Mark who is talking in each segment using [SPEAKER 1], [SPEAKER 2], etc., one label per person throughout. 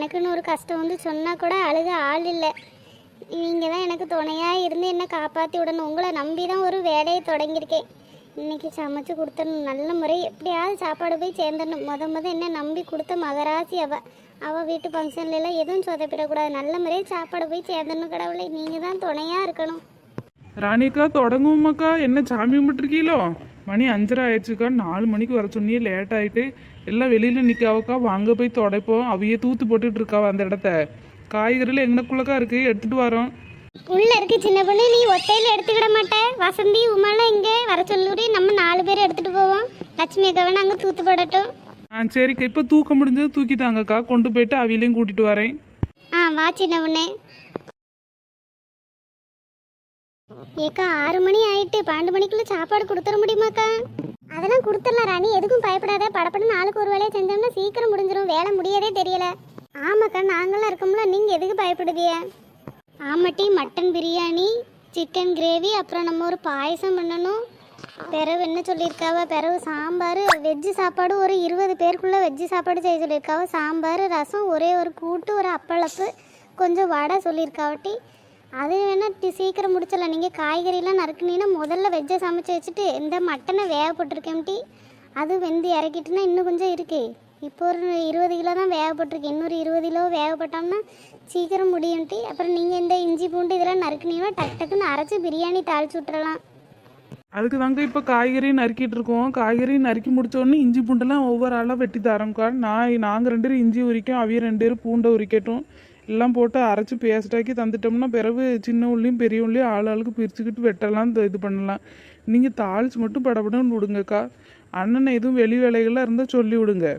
[SPEAKER 1] எனக்குன்னு ஒரு கஷ்டம் வந்து சொன்னால் கூட அழுக ஆள் இல்லை. நீங்கள் தான் எனக்கு துணையாக இருந்து என்னை காப்பாற்றி விடணும். உங்களை நம்பி தான் ஒரு வேலையை தொடங்கியிருக்கேன். இன்றைக்கி சமைச்சு கொடுத்தணும், நல்ல முறை எப்படியாவது சாப்பாடு போய் சேர்ந்துடணும். முத என்ன நம்பி கொடுத்த மகராசி அவள் வீட்டு ஃபங்க்ஷன்லாம் எதுவும் சொதப்பிடக்கூடாது. நல்ல முறையை சாப்பாடு போய் சேர்ந்துடணும். கடவுளை நீங்கள் தான் துணையாக இருக்கணும்.
[SPEAKER 2] ராணிக்கா தொடங்குவோமாக்கா. என்ன சாமி கும்பிட்டுருக்கீங்களோ? மணி 5:30 ஆயிடுச்சுக்கா. 4 மணிக்கு வர சொன்னியே, லேட் ஆகிட்டு எல்லாம் வெளியில் நிற்காவக்கா. வாங்க போய் துடைப்போம். அவையே தூத்து போட்டுட்டு இருக்காவ அந்த இடத்த. காய்கறியில் எங்கனக்குள்ளக்கா இருக்குது, எடுத்துகிட்டு வரோம்.
[SPEAKER 1] உள்ள இருக்கு சின்ன பொண்ணு, நீ ஒத்தையில் எடுத்துக்கிட மாட்டேன். வசந்தி உமாலாம் இங்கே வர சொல்லி நம்ம 4 பேர் எடுத்துகிட்டு போவோம். லட்சுமி அக்காவை நாங்கள் தூத்து போடட்டும்.
[SPEAKER 2] சரிக்கா. இப்போ தூக்க முடிஞ்சது தூக்கிட்டாங்கக்கா. கொண்டு போயிட்டு அவையிலையும் கூட்டிகிட்டு வரேன்.
[SPEAKER 1] வா சின்ன பொண்ணு. ஏக்கா 6 மணி ஆயிட்டு, 12 மணிக்குள்ள சாப்பாடு கொடுத்துட முடியுமாக்கா? அதெல்லாம் கொடுத்துடலாம் ராணி, எதுக்கும் பயப்படாத. படப்படன்னு நாளுக்கு ஒரு வேலையை செஞ்சோம்னா சீக்கிரம் முடிஞ்சிடும். வேலை முடியதே தெரியல. ஆமாக்கா, நாங்களாம் இருக்கோம்ல, நீங்கள் எதுக்கு பயப்படுதிய? ஆமாட்டி, மட்டன் பிரியாணி, சிக்கன் கிரேவி, அப்புறம் நம்ம ஒரு பாயசம் பண்ணணும். பிறகு என்ன சொல்லியிருக்காவ, பிறகு சாம்பார், வெஜ்ஜு சாப்பாடு ஒரு 20 பேருக்குள்ளே வெஜ்ஜு சாப்பாடு செய்ய சொல்லியிருக்காவ. சாம்பார், ரசம், ஒரே ஒரு கூட்டு, ஒரு அப்பளப்பு, கொஞ்சம் வடை சொல்லியிருக்காவட்டி. அது வேணால் சீக்கிரம் முடிச்சிடலாம். நீங்கள் காய்கறிலாம் நறுக்குனீங்கன்னா முதல்ல வெஜ்ஜை சமைச்சு வச்சுட்டு இந்த மட்டனை வேக போட்டிருக்கேன்ட்டி. அது வெந்து இறக்கிட்டுனா இன்னும் கொஞ்சம் இருக்குது. இப்போ ஒரு 20 கிலோ தான் வேகப்பட்டிருக்கு. இன்னொரு 20 கிலோ வேகப்பட்டோம்னா சீக்கிரம் முடியும்ட்டி. அப்புறம் நீங்கள் இந்த இஞ்சி பூண்டு இதெல்லாம் நறுக்குனீங்கன்னா டக்குன்னு அரைச்சி பிரியாணி தாளிச்சு விட்டுறலாம்.
[SPEAKER 2] அதுக்கு தாங்க இப்போ காய்கறி நறுக்கிட்டு இருக்கோம். காய்கறி நறுக்கி முடித்தோடனே இஞ்சி பூண்டெல்லாம் ஒவ்வொரு ஆளாக வெட்டி தரோம்க்கா. நாங்கள் 2 பேரும் இஞ்சி உரிக்கும், அவிய 2 பேரும் பூண்டை உரிக்கட்டும். எல்லாம் போட்டு அரைச்சி பேஸ்டாக்கி தந்துட்டோம்னா பிறகு சின்ன உள்ளியும் பெரிய உள்ளியும் ஆளுக்கு பிரிச்சுக்கிட்டு வெட்டலாம், இது பண்ணலாம். நீங்கள் தாளிச்சு மட்டும் படப்படன்னு விடுங்கக்கா. அண்ணனை எதுவும் வெளி வேலைகள்லாம் இருந்தால் சொல்லி விடுங்க.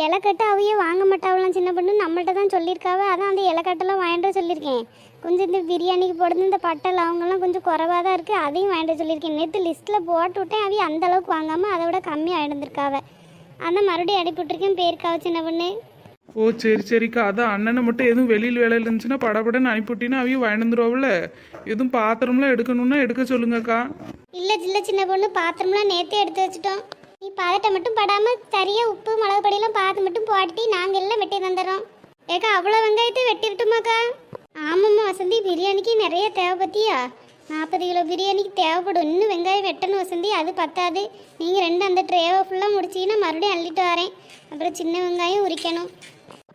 [SPEAKER 1] இலைக்கட்டு அவையே வாங்க மாட்டாவலாம் சின்ன பொண்ணு, நம்மள்ட்ட தான் சொல்லியிருக்காவ. அதான் அந்த இலைக்கட்டெல்லாம் வாங்கிட்டு சொல்லியிருக்கேன். கொஞ்சம் இந்த பிரியாணிக்கு போடுறது இந்த பட்டை லவங்கெல்லாம் கொஞ்சம் குறைவாக தான் இருக்குது, அதையும் வாங்கிட்டு சொல்லியிருக்கேன். நேற்று லிஸ்ட்டில் போட்டு விட்டேன், அவைய அந்த அளவுக்கு வாங்காமல் அதை விட கம்மியாக இருந்திருக்காவ. அதான் மறுபடியும் அடிப்பிட்டுருக்கேன் பேருக்காவ சின்ன பொண்ணு.
[SPEAKER 2] ஓ சரிக்கா. அதான் அண்ணனை மட்டும் எதுவும் வெளியில் வேலையில் இருந்துச்சுன்னா படப்படன்னு அனுப்பிவிட்டீங்கன்னா அவையும் வாங்கிந்துருவாவில். எதுவும் பாத்திரம்லாம் எடுக்கணும்னா எடுக்க சொல்லுங்கக்கா.
[SPEAKER 1] இல்லை சின்ன பொண்ணு, பாத்திரம்லாம் நேற்றே எடுத்து வச்சுட்டோம். நீ பதட்டை மட்டும் படாமல் சரியாக உப்பு மிளகு படியெல்லாம் பார்த்து மட்டும் போட்டுட்டு நாங்கள் எல்லாம் வெட்டி தந்துடுறோம். ஏக்கா அவ்வளோ வெங்காயத்தை வெட்டிட்டுமாக்கா? ஆமாம்மா வசந்தி, பிரியாணிக்கு நிறைய தேவைப்பத்தியா? 40 கிலோ பிரியாணிக்கு தேவைப்படும். இன்னும் வெங்காயம் வெட்டணும் வசந்தி, அது பத்தாது. நீங்கள் 2 அந்த ட்ரேவை ஃபுல்லாக முடிச்சிங்கன்னா மறுபடியும் அள்ளிட்டு வரேன். அப்புறம் சின்ன வெங்காயம் உரிக்கணும்.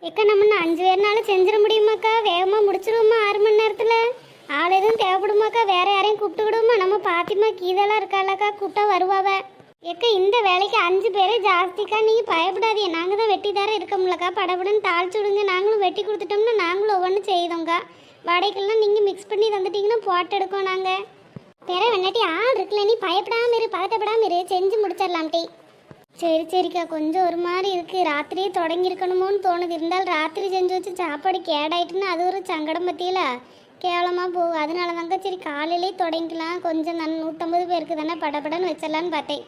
[SPEAKER 1] ஏக்கா நம்ம 5 பேர்னாலும் செஞ்சிட முடியுமாக்கா? வேகமாக முடிச்சிடுவோமா 6 மணி நேரத்தில்? ஆள் எதுவும் தேவைப்படுமாக்கா? வேறு யாரையும் கூப்பிட்டு விடுவோமா? நம்ம பாத்திமா கீதெல்லாம் இருக்காளாக்கா, கூப்பிட்டா வருவாவ. ஏக்கா இந்த வேலைக்கு 5 பேரே ஜாஸ்திக்கா, நீங்கள் பயப்படாதீங்க. நாங்கள் தான் வெட்டி தர இருக்கோம்லக்கா. படபடன்னு தாளிச்சு விடுங்க. நாங்களும் வெட்டி கொடுத்துட்டோம்னா நாங்களும் ஒவ்வொன்றும் செய்தோங்க்கா. வடைக்கெல்லாம் நீங்கள் மிக்ஸ் பண்ணி தந்துட்டீங்கன்னா போட்டு எடுக்கோம் நாங்கள். வேற வெண்ணாட்டி ஆள் இருக்குல்ல, நீ பயப்படாமல் இரு, பதட்டப்படாமல் இரு, செஞ்சு முடிச்சிடலாம்ட்டி. சரிக்கா, கொஞ்சம் ஒரு மாதிரி இருக்குது. ராத்திரியே தொடங்கியிருக்கணுமோன்னு தோணுது. இருந்தாலும் ராத்திரி செஞ்சு வச்சு சாப்பாடு கேடாயிட்டுன்னா அது ஒரு சங்கடம் பற்றியில கேவலமாக போகும். அதனால தாங்க சரி காலையிலே தொடங்கிக்கலாம். கொஞ்சம் நான் 150 பேருக்கு தானே படப்படன்னு வச்சிடலான்னு பார்த்தேன்.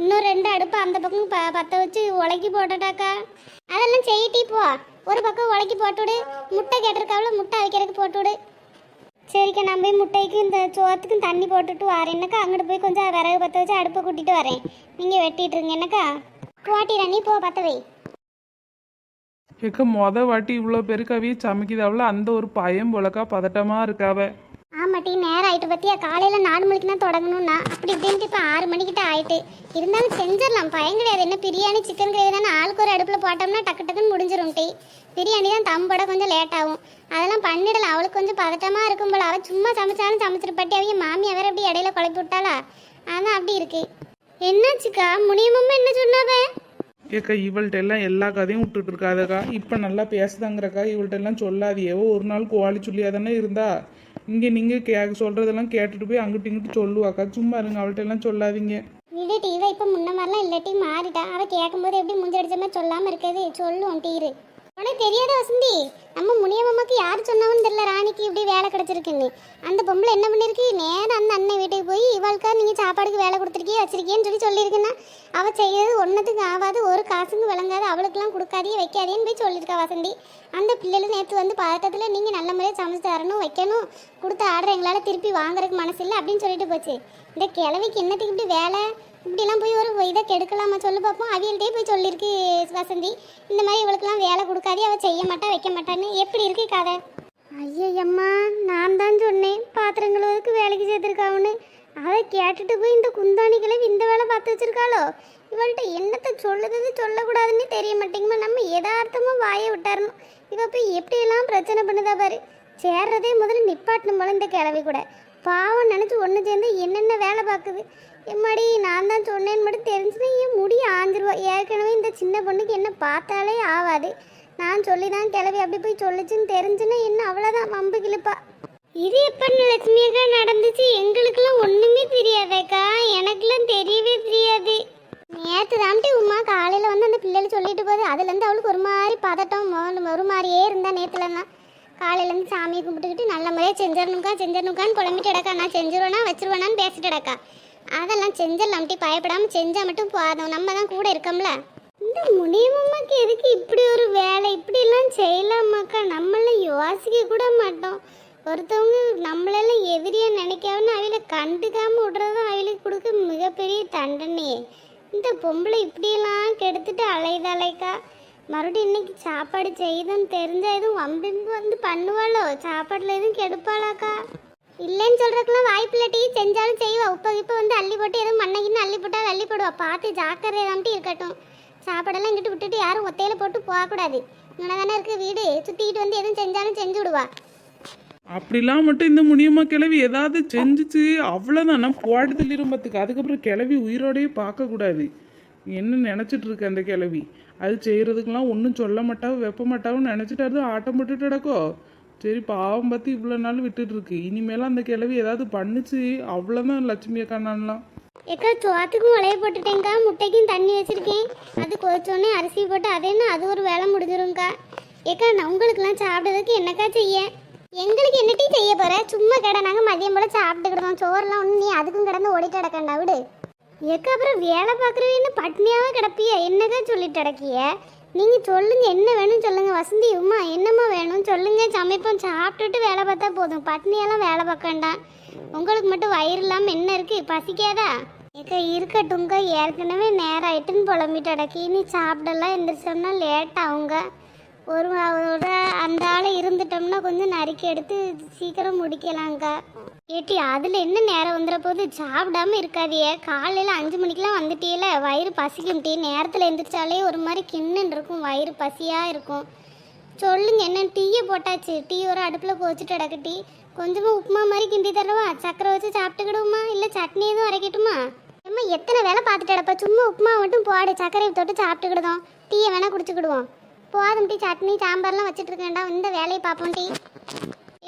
[SPEAKER 1] இன்னும் 2 அடுப்பு அந்த பக்கம் பற்ற வச்சு உலக்கி போட்டுட்டாக்கா. அதெல்லாம் செய்யிட்டி போ. ஒரு பக்கம் உலக்கி போட்டுவிடு. முட்டை கேட்டிருக்காவில, முட்டை அவிக்கிறதுக்கு போட்டுவிடு. சரிக்கா, நான் போய் முட்டைக்கு இந்த சோத்துக்கும் தண்ணி போட்டுட்டு வரேன். என்னக்கா அங்கிட்டு போய் கொஞ்சம் விறகு பற்ற வச்சு அடுப்பை கூட்டிகிட்டு வரேன். நீங்கள் வெட்டிட்டு இருங்க என்னக்கா. போட்டிடா நீ போ, பற்ற வை.
[SPEAKER 2] ஏக்கா வாட்டி இவ்வளோ பேருக்கு அவையே சமைக்குதாவில் அந்த ஒரு பயம் போலக்கா, பதட்டமாக இருக்காவ.
[SPEAKER 1] ஆமாட்டி, நேரம் ஆகிட்டு பற்றியா? காலையில் 4 மணிக்கு தான் தொடங்கணும்னா அப்படி இப்படின்ட்டு இப்போ 6 மணிக்கிட்ட ஆகிட்டு. இருந்தாலும் செஞ்சிடலாம், பயம் கிடையாது. என்ன பிரியாணி சிக்கன் கிரேவி தானே, ஆளுக்கு ஒரு அடுப்பில் போட்டோம்னா டக்குன்னு முடிஞ்சிடும். டீ பிரியாணி தான் தம்போட கொஞ்சம் லேட் ஆகும். அதெல்லாம் பண்ணிடலாம். அவளுக்கு கொஞ்சம் பதட்டமாக இருக்கும் போல. அவள் சும்மா சமைச்சாலும் சமைச்சிருப்பாட்டி. அவங்க மாமி வேற அப்படி இடையில குழப்பி விட்டாளா, அதான் அப்படி இருக்கு. என்னாச்சுக்கா? முனியம்மா என்ன சொன்னாவே?
[SPEAKER 2] ஏக்கா இவள்கிட்ட எல்லாம் எல்லா கதையும் விட்டுட்டு இருக்காதக்கா. இப்போ நல்லா பேசுதாங்கிறக்கா. இவள்கிட்ட எல்லாம் சொல்லாதியவோ. ஒரு நாள் கோழி சொல்லியாதானே இருந்தா. இங்கே நீங்கள் சொல்கிறதெல்லாம் கேட்டுட்டு போய் அங்கிட்டு இங்கிட்டு சொல்லுவாக்கா. சும்மா இருங்க, அவள்கிட்ட எல்லாம் சொல்லாதீங்க.
[SPEAKER 1] விடு டீவை, இப்போ முன்ன மாதிரிலாம் இல்லாட்டி மாறிட்டா. அவள் கேட்கும்போது எப்படி முஞ்சடிச்சமா சொல்லாமல் இருக்காது. சொல்லுவோம் டீரு. உனக்கு தெரியாத வசந்தி, நம்ம முனியம்மாக்கு யார் சொன்னவன்னு தெரியல ராணிக்கு இப்படி வேலை கிடச்சிருக்குன்னு. அந்த பொம்பளை என்ன பண்ணிருக்கு, நேரம் அந்த அண்ணன் வீட்டுக்கு போய் இவாளுக்கா நீங்கள் சாப்பாடுக்கு வேலை கொடுத்துருக்கீங்க வச்சிருக்கேன்னு சொல்லியிருக்குன்னா அவள் செய்யறது ஒன்றத்துக்கு ஆகாது, ஒரு காசுக்கு விளங்காது, அவளுக்கெல்லாம் கொடுக்காதே வைக்காதேன்னு போய் சொல்லியிருக்கா வசந்தி. அந்த பிள்ளைகள் நேற்று வந்து பதட்டத்தில் நீங்கள் நல்ல முறையாக சமைச்சு தரணும், வைக்கணும், கொடுத்த ஆர்டர் எங்களால் திருப்பி வாங்குறதுக்கு மனசு இல்லை அப்படின்னு சொல்லிட்டு போச்சு. இந்த கிழவிக்கு என்னத்துக்கு இப்படி வேலை? இப்படிலாம் போய் ஒரு இதை கெடுக்கலாமா சொல்லு பார்ப்போம். அவியல்கிட்டே போய் சொல்லியிருக்கு வசந்தி, இந்த மாதிரி இவளுக்கெல்லாம் வேலை கொடுக்காதே, அவள் செய்ய மாட்டா வைக்க மாட்டான்னு. எப்படி இருக்கு கதை? ஐயம்மா, நான் தான் சொன்னேன் பாத்திரம் கழுவுறதுக்கு வேலைக்கு சேர்த்துருக்காவுன்னு. அதை கேட்டுட்டு போய் இந்த குந்தாணிகளை இந்த வேலை பார்த்து வச்சிருக்காளோ. இவள்கிட்ட என்னத்தை சொல்லுறது சொல்லக்கூடாதுன்னு தெரிய மாட்டேங்குமா. நம்ம யதார்த்தமாக வாயை விட்டாரணும். இவ போய் எப்படியெல்லாம் பிரச்சனை பண்ணுதா பாரு. சேர்றதே முதல்ல நிப்பாட்டணும் போல இந்த கிளவி கூட. பாவம் நினச்சி ஒன்று சேர்ந்து என்னென்ன வேலை பார்க்குது. எம்மாடி, நான் தான் சொன்னேன்னு மட்டும் தெரிஞ்சுன்னா என் முடி ஆஞ்சிருவா. ஏற்கனவே இந்த சின்ன பொண்ணுக்கு என்ன பார்த்தாலே ஆகாது. நான் சொல்லி தான் கிளவி அப்படி போய் சொல்லிச்சுன்னு தெரிஞ்சுன்னா என்ன அவ்வளோதான் வம்பு கிழிப்பா. இது எப்போ லட்சுமி அக்கா நடந்துச்சு? எங்களுக்கெல்லாம் ஒன்றுமே தெரியாதேக்கா. எனக்கெல்லாம் தெரியவே தெரியாது. நேற்று தாண்டி உமா காலையில் வந்து அந்த பிள்ளைகள் சொல்லிட்டு போகுது. அதுலேருந்து அவளுக்கு ஒரு மாதிரி பதட்டம், ஒரு மாதிரியே இருந்தா. நேற்றுலன்னா காலையிலேருந்து சாமியை கும்பிட்டுக்கிட்டு நல்ல முறையாக செஞ்சிடணுக்கான்னு புலம்பிட்டு கிடக்கா. நான் செஞ்சிருவேனா வச்சிருவேனான்னு பேசிட்டு கிடக்கா. அதெல்லாம் செஞ்சிடலாம்ட்டி, பயப்படாமல் செஞ்சால் மட்டும் போதும், நம்ம தான் கூட இருக்கோம்ல. இந்த முனியம்மாக்கு எதுக்கு இப்படி ஒரு வேலை? இப்படிலாம் செய்யலாமாக்கா? நம்மளாம் யோசிக்க கூட மாட்டோம். ஒருத்தவங்க நம்மளெல்லாம் எதிரியா நினைக்காமன்னு அவளை கண்டுக்காமல் விடுறது அவளுக்கு கொடுக்க மிகப்பெரிய தண்டனையே. இந்த பொம்பளை இப்படியெல்லாம் கெடுத்துட்டு அலைக்கா. மறுபடியும் இன்னைக்கு சாப்பாடு செய்யுதுன்னு தெரிஞ்சா எதுவும் வம்பிம்பு வந்து பண்ணுவாளோ? சாப்பாட்டில் எதுவும் கெடுப்பாளாக்கா? இல்லைன்னு சொல்கிறதுக்கெல்லாம் வாய்ப்பு இல்லாட்டி செஞ்சாலும் செய்வா. இப்போ வந்து அள்ளி போட்டு எதுவும் மண்ணைக்குன்னு அள்ளி போட்டால் அள்ளி போடுவா. பார்த்து ஜாக்கிரதையாமட்டி இருக்கட்டும். சாப்பாடெல்லாம் இங்கிட்டு விட்டுட்டு யாரும் ஒத்தையில் போட்டு போகக்கூடாது. இங்கே தானே இருக்குது வீடு, சுற்றிக்கிட்டு வந்து எதுவும் செஞ்சாலும் செஞ்சு விடுவா.
[SPEAKER 2] அப்படிலாம் மட்டும் இந்த முனியம்மா கிளவி ஏதாவது செஞ்சுச்சு அவ்வளோதான், நான் போட்டு தள்ளிடும்பத்துக்கு. அதுக்கப்புறம் கிளவி உயிரோடையே பார்க்கக்கூடாது. என்ன நினச்சிட்டு இருக்கு அந்த கிளவி? அது செய்கிறதுக்கெல்லாம் ஒன்றும் சொல்ல மாட்டாவும் வைப்ப மாட்டாவும் நினச்சிட்டு அது ஆட்டம் போட்டுட்டு கிடக்கோ. சரி, பாவம் பார்த்து இவ்வளோ நாள் விட்டுட்டு இருக்கு. இனிமேலாம் அந்த கிளவி ஏதாவது பண்ணுச்சு அவ்வளோதான் லட்சுமி அக்கானான்லாம்.
[SPEAKER 1] ஏக்கா, சோத்துக்கும் உலைய போட்டுட்டேங்க்கா, முட்டைக்கும் தண்ணி வச்சுருக்கேன். அது கொதிச்சோடனே அரிசி போட்டு அதேன்னு அது ஒரு வேலை முடிஞ்சிரும்க்கா. ஏக்கா, நான் உங்களுக்குலாம் சாப்பிட்றதுக்கு என்னக்கா செய்ய? எங்களுக்கு என்னட்டி செய்ய போகிற? சும்மா கடை, நாங்கள் மதியம் போல் சாப்பிட்டுக்கிடுவோம். சோறுலாம் ஒன்று நீ அதுக்கும் கிடந்து ஓடிட்டு கிடக்கண்டா விடு. ஏக்கா, அப்புறம் வேலை பார்க்குறவன்னு பட்னியாவே கிடப்பிய? என்னக்கா சொல்லிட்டு கிடக்கிய? நீங்கள் சொல்லுங்கள், என்ன வேணும்னு சொல்லுங்கள். வசந்தி உமா என்னம்மா வேணும் சொல்லுங்கள், சமைப்போம். சாப்பிட்டுட்டு வேலை பார்த்தா போதும், பட்னியெல்லாம் வேலை பார்க்க வேண்டாம். உங்களுக்கு மட்டும் வயிறு இல்லாமல் என்ன இருக்குது? பசிக்காதா? ஏக்கா இருக்கட்டும்க்கா, ஏற்கனவே நேரம் ஆயிட்டுன்னு புலம்பிட்டு கிடக்கி. நீ சாப்பிடலாம் எந்திரிச்சோம்னா லேட் ஆகுங்க. ஒரு அந்த ஆள் இருந்துட்டோம்னா கொஞ்சம் நறுக்கி எடுத்து சீக்கிரம் முடிக்கலாங்க்கா. ஏட்டி, அதில் என்ன நேரம் வந்துட போது? சாப்பிடாம இருக்காதியே. காலையில் 5 மணிக்கெலாம் வந்துட்டியல, வயிறு பசிக்கும். டீ நேரத்தில் எழுந்திரிச்சாலே ஒரு மாதிரி கிண்ணுன்னு இருக்கும், வயிறு பசியாக இருக்கும். சொல்லுங்க, என்ன டீயை போட்டாச்சு. டீ ஒரு அடுப்பில் போச்சுட்டு கிடக்கு. டீ கொஞ்சமாக உப்புமா மாதிரி கிண்டி தரவா? சக்கரை வச்சு சாப்பிட்டுக்கிடுவோமா? இல்லை சட்னி எதுவும் அரைக்கட்டுமா? அம்மா, எத்தனை வேலை பார்த்துட்டு கிடப்பா. சும்மா உப்புமா மட்டும் போடு, சர்க்கரையை தொட்டு சாப்பிட்டுக்கிடுதோம். டீயை வேணால் குடிச்சுக்கிடுவோம். போதும் டீ, சட்னி சாம்பார்லாம் வச்சுட்டு இருக்கேன்டா. இந்த வேலையை பார்ப்போம் டீ.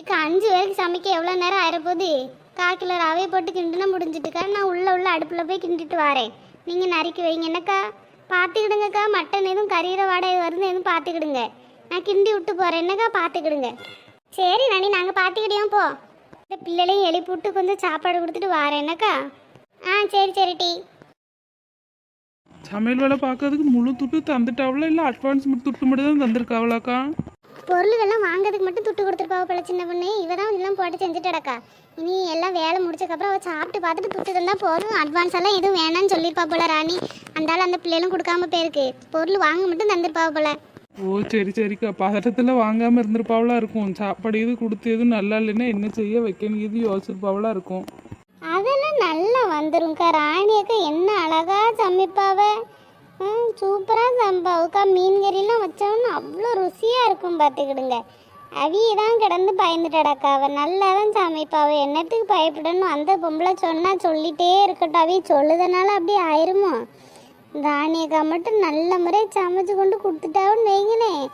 [SPEAKER 1] இக்க 5 பேருக்கு சமைக்க எவ்வளோ நேரம் ஆயிரப்போகுது? 1/4 கிலோ ரவையை போட்டு கிண்டுனா முடிஞ்சிட்டுக்கா. நான் உள்ள அடுப்பில் போய் கிண்டிட்டு வரேன். நீங்கள் நறுக்கி வைங்க என்னக்கா. பார்த்துக்கிடுங்கக்கா, மட்டன் எதுவும் கறியிற வாடகை வருது எதுவும் பார்த்துக்கிடுங்க. நான் கிண்டி விட்டு போகிறேன் என்னக்கா, பார்த்துக்கிடுங்க. சரி நானி, நாங்கள் பார்த்துக்கிட்டோம். போ, இந்த பிள்ளைகளையும் எழுப்பி விட்டு கொஞ்சம் சாப்பாடு கொடுத்துட்டு வரேன் என்னக்கா. சரி டீ.
[SPEAKER 2] சமையல் வேலை பார்க்கறதுக்கு முழு துட்டு தந்துட்டாவளா, இல்லை அட்வான்ஸ் துட்டு மட்டும் தான் தந்துருக்காவளாக்கா?
[SPEAKER 1] பொருள்கள்லாம் வாங்கிறதுக்கு மட்டும் துட்டு கொடுத்துருப்பாவ போல சின்ன பொண்ணு. இவ தான் இதெல்லாம் போட்டு செஞ்சுட்டு கிடக்கா. இனி எல்லாம் வேலை முடிச்சக்கப்புறம் அவள் சாப்பிட்டு பார்த்துட்டு துட்டு தந்தால் போதும். அட்வான்ஸ் எல்லாம் எதுவும் வேணான்னு சொல்லியிருப்பா போல ராணி. அந்த பிள்ளைகளும் கொடுக்காம போயிருக்கு. பொருள் வாங்க மட்டும் தந்துருப்பாவ போல.
[SPEAKER 2] ஓ சரிக்கா, பதட்டத்தில் வாங்காமல் இருந்திருப்பாவளா இருக்கும். சாப்பாடு எது கொடுத்து எதுவும் நல்லா இல்லைன்னா என்ன செய்ய வைக்கணும் எது யோசிச்சிருப்பாவளா இருக்கும்.
[SPEAKER 1] அதெல்லாம் நல்லா வந்துரும்க்கா. ராணி அக்கா என்ன அழகா சமைப்பாவ. சூப்பராக சமைப்பாவுக்கா. மீன் கறியெல்லாம் வச்சோன்னு அவ்வளோ ருசியாக இருக்கும் பார்த்துக்கிடுங்க. அவிய தான் கிடந்து பயந்துட்டாடாக்கா. அவள் நல்லா தான் சமைப்பாவ. என்னத்துக்கு பயப்படணும்? அந்த பொம்பளை சொன்னால் சொல்லிகிட்டே இருக்கட்டும். அவிய சொல்லுதனால அப்படி ஆயிருமோ? ராணி அக்கா மட்டும் நல்ல முறையை சமைச்சு கொண்டு கொடுத்துட்டாவுன்னு வைங்களேன்.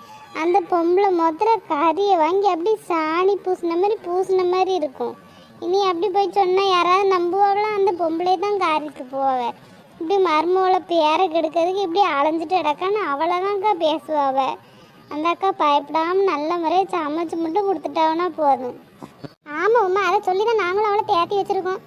[SPEAKER 1] அந்த பொம்பளை மொத்தர கறியை வாங்கி அப்படி சாணி பூசின மாதிரி இருக்கும். இனி அப்படி போய் சொன்னால் யாராவது நம்புவாங்களா? அந்த பொம்பளை தான் காரிக்கு போவேன். இப்படி மருமவளை பேரை கெடுக்கிறதுக்கு இப்படி அலைஞ்சிட்டு கிடக்கான்னு அவளை தான்க்கா பேசுவாவ. அந்த அக்கா பயப்படாமல் நல்ல முறையை சமைச்சு மட்டும் கொடுத்துட்டாவுன்னா போதும். ஆமாம் உமா, அதை சொல்லி தான் நாங்களும் அவளை தேத்தி வச்சுருக்கோம்.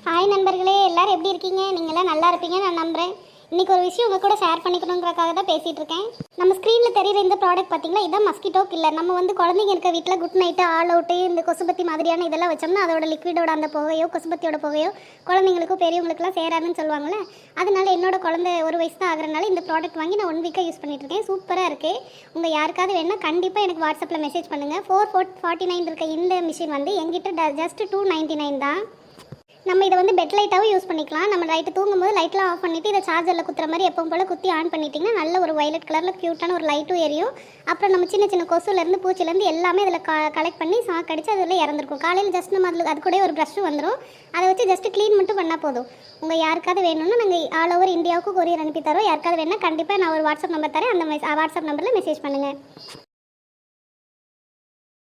[SPEAKER 1] ஹாய் நண்பர்களே, எல்லோரும் எப்படி இருக்கீங்க? நீங்களாம் நல்லா இருப்பீங்க நான் நம்புகிறேன். இன்னைக்கு ஒரு விஷயம் உங்க கூட ஷேர் பண்ணிக்கணுங்கிறதுக்காக தான் பேசிட்டு இருக்கேன். நம்ம ஸ்க்ரீனில் தெரியுற இந்த ப்ராடக்ட் பார்த்தீங்களா, இதான் மஸ்கிட்டோ கில்லர். நம்ம வந்து குழந்தைங்க இருக்க வீட்டில் குட் நைட்டு, ஆல் அவுட்டு, இந்த கொசுபத்தி மாதிரியான இதெல்லாம் வச்சோம்னா அதோட லிக்விடோட அந்த புகையோ கொசுபத்தியோட புகையோ குழந்தைங்களுக்கும் பெரியவங்களுக்குலாம் சேராதுன்னு சொல்லுவாங்கள்ல. அதனால என்னோட குழந்தை 1 வயசு தான் ஆகுறதுனால இந்த ப்ராடக்ட் வாங்கி நான் 1 வீக்காக யூஸ் பண்ணிட்டு இருக்கேன். சூப்பராக இருக்குது. உங்கள் யாருக்காவது வேணால் கண்டிப்பாக எனக்கு வாட்ஸ்அப்பில் மெசேஜ் பண்ணுங்கள். 449 இருக்க இந்த மிஷின் வந்து எங்கிட்ட ஜஸ்ட் 299 தான். நம்ம இதை வந்து பெட் லைட்டாகவும் யூஸ் பண்ணிக்கலாம். நம்ம நைட்டு தூங்கும்போது லைட்லாம் ஆஃப் பண்ணிவிட்டு இதை சார்ஜரில் குத்துற மாதிரி எப்பவும் போல் குத்தி ஆன் பண்ணிட்டிங்கன்னா நல்ல ஒரு வயலட் கலரில் க்யூட்டான ஒரு லைட்டும் எரியும். அப்புறம் நம்ம சின்ன சின்ன கொசுலேருந்து பூச்சிலேருந்து எல்லாமே இதில் கலெக்ட் பண்ணி சாக்கடிச்சு அதில் இறந்துருக்கும். காலையில் ஜஸ்ட் நம்ம அதில் அது கூட ஒரு ப்ரஷ்ஷும் வந்துடும். அதை வச்சு ஜஸ்ட் க்ளீன் மட்டும் பண்ணால் போதும். உங்கள் யாருக்காவது வேணும்னா நாங்கள் ஆல் ஓவர் இந்தியாவுக்கு கொரியர் அனுப்பி தரோம். யாருக்காவது வேணால் கண்டிப்பாக நான் ஒரு வாட்ஸ்அப் நம்பர் தரேன். அந்த வாட்ஸ்அப் நம்பரில் மெசேஜ் பண்ணுங்கள்.